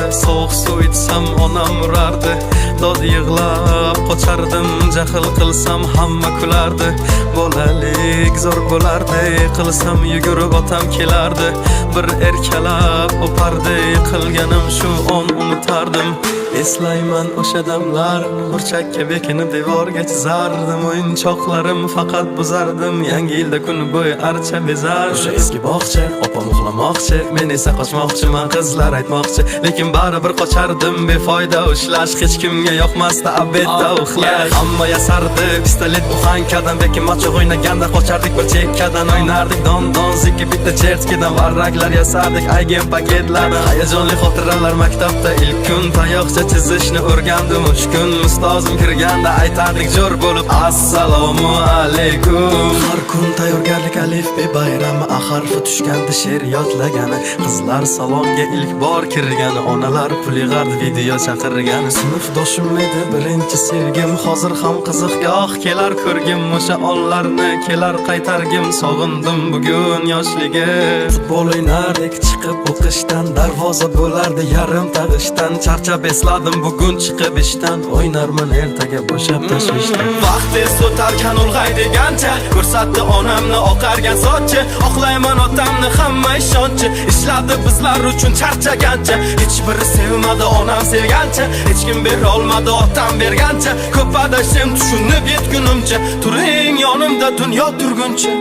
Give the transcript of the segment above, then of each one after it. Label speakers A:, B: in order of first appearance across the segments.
A: bo'lardi. Sovuq suv ichsam onam urardi. Dod yig'lab qochardim, jahl qilsam hamma kulardi. Bolalik zo'r bo'lardi, qilsam yugurib otam kelardi. Bir erkalab o'pardi, qilganim shu on unutardim. Eslayman o'sha damlar, burchakka bekinib devorga chizardim. O'yinchoqlarim faqat buzardim, yangi yilda kun bo'yi archa bezardim. O'sha eski bog'cha, opam uxlamoqchi, men esa qochmoqchiman, qizlar aytmoqchi. Lekin baribir qochardim, befoyda ushlash, hech kimga yoqmasdi abedda uxlash. Hamma yasardi, pistolet buxankadan, bekin machoq o'ynaganda qochardik bir chekkadan. O'ynardik don zikki bitta chertkidan, varraklar yasardik aygen paketlardan. Hayajonli xotiralar maktabda ilk kun, tayoqcha chizishni o'rgandim uch kun. Ustozim kirganda aytardik jo'r bo'lib assalomu alaykum. Har kun tayyorgarlik alifbe bayrami, harfi tushganda she'r yodlagani, qizlar salonga ilk bor kirgani, onalar pul yig'ardi video chaqirgani. Sinfdoshim edi birinchi sevgim, hozir ham qiziq goh kelar ko'rgim. O'sha onlarni kelar qaytargim, sog'indim bugun yoshligim. Futbol o'ynardik chiqib o'qishdan, darvoza bo'lardi yarim tag'ishdan. Charchab esladim bugun chiqib ishdan, o'ynarman ertaga bo'shab tashvishdan. Vaqt es o'tarkan ulg'ay degancha, ko'rsatdi onamni oqargan sochi. Oqlayman otamni hamma ishonchi, ishladi bizlar uchun charchagancha. Hech biri sevmadi onam sevgancha, hech kim bera olmadi otam bergancha. Ko'p adashim tushunib yetgunimcha, turing yonimda dunyo turguncha.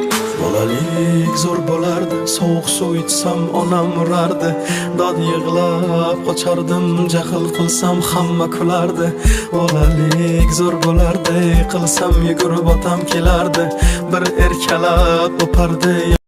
A: Bolalik zo'r bo'lardi, sovuq suv ichsam onam urardi. Dod yig'lab qochardim, jahl qilsam hamma kulardi. Bolalik zo'r bo'lardi, qilsam yugurib otam kelardi. Bir erkalab o'pardi.